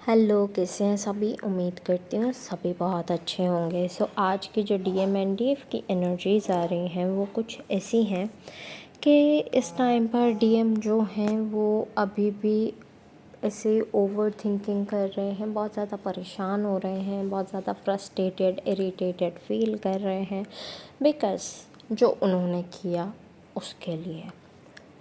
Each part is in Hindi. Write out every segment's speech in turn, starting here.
हेलो, कैसे हैं सभी। उम्मीद करती हूँ सभी बहुत अच्छे होंगे। आज की जो डीएम एंड डीएफ की एनर्जीज़ आ रही हैं वो कुछ ऐसी हैं कि इस टाइम पर डीएम जो हैं वो अभी भी ऐसे ओवर थिंकिंग कर रहे हैं, बहुत ज़्यादा परेशान हो रहे हैं, बहुत ज़्यादा फ्रस्ट्रेटेड इरिटेटेड फील कर रहे हैं बिकॉज़ जो उन्होंने किया उसके लिए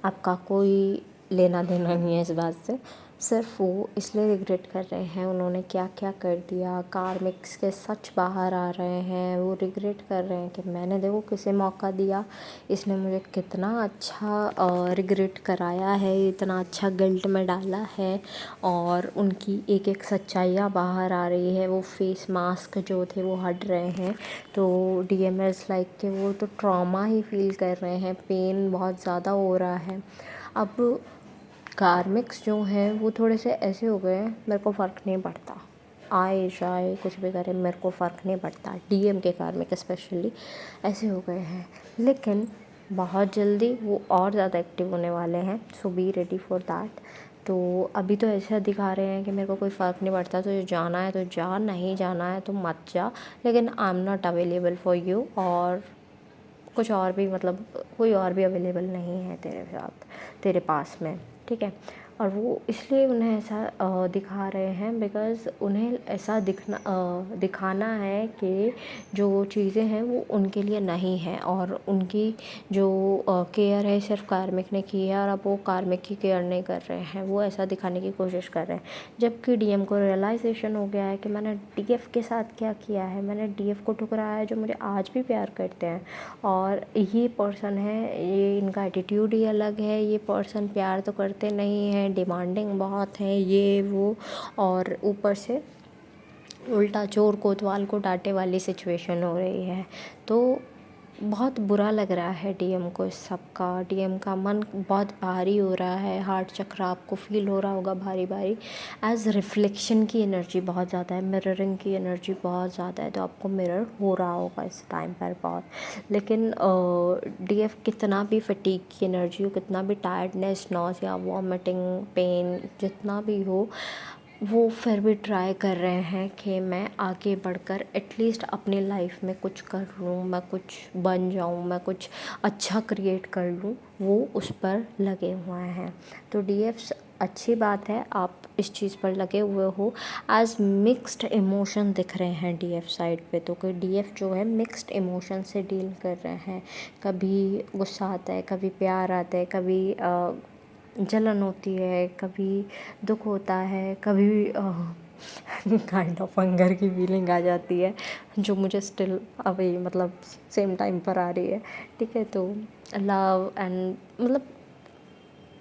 आपका कोई लेना देना नहीं है इस बात से। सिर्फ वो इसलिए रिग्रेट कर रहे हैं उन्होंने क्या क्या कर दिया, कार्मिक्स के सच बाहर आ रहे हैं। वो रिग्रेट कर रहे हैं कि मैंने देखो किसे मौका दिया, इसने मुझे कितना अच्छा रिग्रेट कराया है, इतना अच्छा गिल्ट में डाला है। और उनकी एक एक सच्चाइयाँ बाहर आ रही है, वो फेस मास्क जो थे वो हट रहे हैं। तो डीएमएस लाइक के वो तो ट्रॉमा ही फील कर रहे हैं, पेन बहुत ज़्यादा हो रहा है। अब कार्मिक्स जो हैं वो थोड़े से ऐसे हो गए हैं, मेरे को फ़र्क नहीं पड़ता, आए जाए कुछ भी करे मेरे को फ़र्क नहीं पड़ता। डीएम के कार्मिक स्पेशली ऐसे हो गए हैं, लेकिन बहुत जल्दी वो और ज़्यादा एक्टिव होने वाले हैं। So be ready for that. तो अभी तो ऐसा दिखा रहे हैं कि मेरे को कोई फ़र्क नहीं पड़ता, तुझे जाना है तो जा, नहीं जाना है तो मत जा, लेकिन I am not available for you. और कुछ और भी मतलब कोई और भी अवेलेबल नहीं है तेरे साथ, तेरे पास में, ठीक है। और वो इसलिए उन्हें ऐसा दिखा रहे हैं बिकॉज़ उन्हें ऐसा दिखाना है कि जो चीज़ें हैं वो उनके लिए नहीं है, और उनकी जो केयर है सिर्फ कार्मिक ने की है, और अब वो कार्मिक की केयर नहीं कर रहे हैं, वो ऐसा दिखाने की कोशिश कर रहे हैं। जबकि डीएम को रियलाइजेशन हो गया है कि मैंने डीएफ के साथ क्या किया है, मैंने डीएफ को ठुकराया है जो मुझे आज भी प्यार करते हैं। और ये पर्सन है, ये इनका एटीट्यूड ही अलग है, ये पर्सन प्यार तो करते नहीं हैं, डिमांडिंग बहुत है ये वो, और ऊपर से उल्टा चोर कोतवाल को डांटे वाली सिचुएशन हो रही है। तो बहुत बुरा लग रहा है डीएम को इस सब का। डीएम का मन बहुत भारी हो रहा है, हार्ट चक्र आपको फील हो रहा होगा भारी भारी, एज रिफ्लेक्शन की एनर्जी बहुत ज़्यादा है, मिररिंग की एनर्जी बहुत ज़्यादा है, तो आपको मिरर हो रहा होगा इस टाइम पर बहुत। लेकिन डीएफ कितना भी फटीग की एनर्जी हो, कितना भी टायर्डनेस, नॉसिया, वॉमिटिंग, पेन जितना भी हो, वो फिर भी ट्राई कर रहे हैं कि मैं आगे बढ़कर एटलीस्ट अपनी लाइफ में कुछ कर लूँ, मैं कुछ बन जाऊँ, मैं कुछ अच्छा क्रिएट कर लूँ, वो उस पर लगे हुए हैं। तो डीएफ्स अच्छी बात है, आप इस चीज़ पर लगे हुए हो। एज मिक्स्ड इमोशन दिख रहे हैं डीएफ साइड पे, तो कोई डीएफ जो है मिक्स्ड इमोशन से डील कर रहे हैं। कभी गुस्सा आता है, कभी प्यार आता है, कभी जलन होती है, कभी दुख होता है, कभी काइंड ऑफ हंगर की फीलिंग आ जाती है जो मुझे स्टिल अभी मतलब सेम टाइम पर आ रही है, ठीक है। तो लव एंड मतलब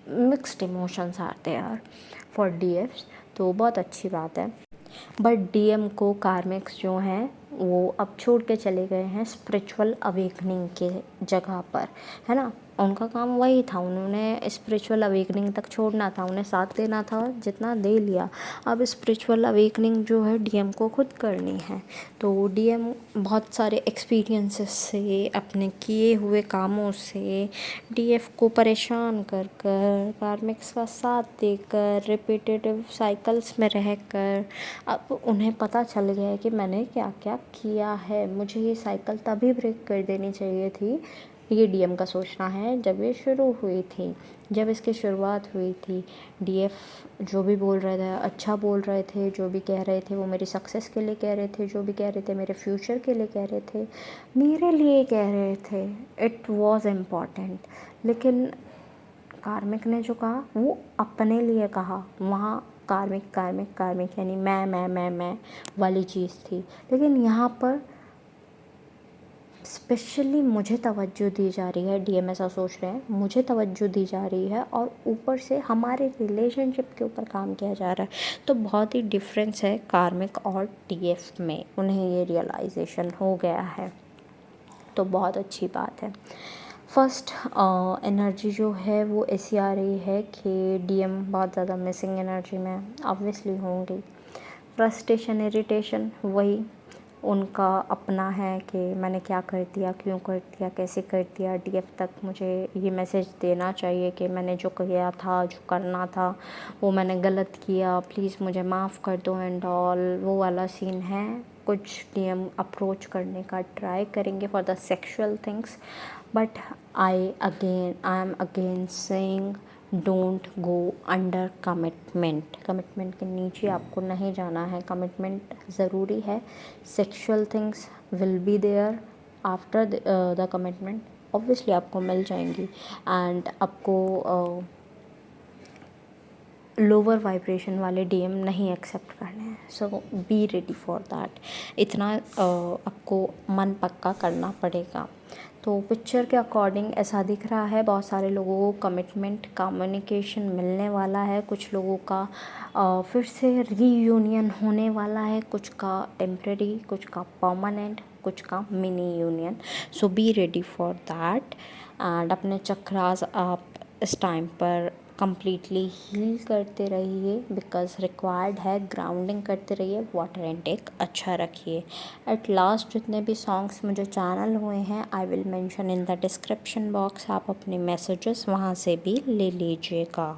मिक्स्ड इमोशंस आते हैं यार फॉर डीएफ्स, तो बहुत अच्छी बात है। बट डीएम को कार्मिक्स जो हैं वो अब छोड़ के चले गए हैं स्पिरिचुअल अवेकनिंग के जगह पर, है ना। उनका काम वही था, उन्होंने स्पिरिचुअल अवेकनिंग तक छोड़ना था, उन्हें साथ देना था, जितना दे लिया। अब स्पिरिचुअल अवेकनिंग जो है डीएम को खुद करनी है। तो डीएम बहुत सारे एक्सपीरियंसेस से, अपने किए हुए कामों से, डीएफ को परेशान कर कर, कार्मिक्स का साथ देकर, रिपीटेटिव साइकिल्स में रहकर, अब उन्हें पता चल गया है कि मैंने क्या क्या किया है, मुझे ये साइकिल तभी ब्रेक कर देनी चाहिए थी। ये डीएम का सोचना है जब ये शुरू हुई थी, जब इसकी शुरुआत हुई थी। डीएफ जो भी बोल रहे थे अच्छा बोल रहे थे, जो भी कह रहे थे वो मेरी सक्सेस के लिए कह रहे थे, जो भी कह रहे थे मेरे फ्यूचर के लिए कह रहे थे, मेरे लिए कह रहे थे, इट वॉज़ इम्पॉर्टेंट। लेकिन कार्मिक ने जो कहा वो अपने लिए कहा, वहाँ कार्मिक कार्मिक कार्मिक यानी मैं वाली चीज़ थी। लेकिन यहाँ पर स्पेशली मुझे तवज्जो दी जा रही है, डीएम ऐसा सोच रहे हैं मुझे तवज्जो दी जा रही है, और ऊपर से हमारे रिलेशनशिप के ऊपर काम किया जा रहा है। तो बहुत ही डिफरेंस है कार्मिक और डीएफ में, उन्हें ये रियलाइजेशन हो गया है, तो बहुत अच्छी बात है। फर्स्ट एनर्जी जो है वो ऐसी आ रही है कि डीएम बहुत ज़्यादा मिसिंग एनर्जी में ऑब्वियसली होंगी। फ्रस्ट्रेशन, इरिटेशन, वही उनका अपना है कि मैंने क्या कर दिया, क्यों कर दिया, कैसे कर दिया। डीएफ तक मुझे ये मैसेज देना चाहिए कि मैंने जो किया था, जो करना था वो मैंने गलत किया, प्लीज़ मुझे माफ़ कर दो एंड ऑल, वो वाला सीन है। कुछ डीएम अप्रोच करने का ट्राई करेंगे for the sexual things, but I am again saying don't go under commitment के नीचे आपको नहीं जाना है। कमिटमेंट ज़रूरी है। Sexual things will be there after the commitment, obviously आपको मिल जाएंगी एंड आपको लोअर वाइब्रेशन वाले डीएम नहीं एक्सेप्ट करने हैं। So be ready for that. इतना आपको मन पक्का करना पड़ेगा। तो पिक्चर के अकॉर्डिंग ऐसा दिख रहा है, बहुत सारे लोगों को कमिटमेंट कम्युनिकेशन मिलने वाला है, कुछ लोगों का फिर से रीयूनियन होने वाला है, कुछ का टेम्प्रेरी, कुछ का परमानेंट, कुछ का mini union. So be ready for that and अपने चक्रास आप इस टाइम पर कंप्लीटली हील करते रहिए, बिकॉज रिक्वायर्ड है। ग्राउंडिंग करते रहिए, वाटर इनटेक अच्छा रखिए। एट लास्ट जितने भी सॉन्ग्स मुझे चैनल हुए हैं I will mention in the description box, आप अपने मैसेजेस वहाँ से भी ले लीजिएगा।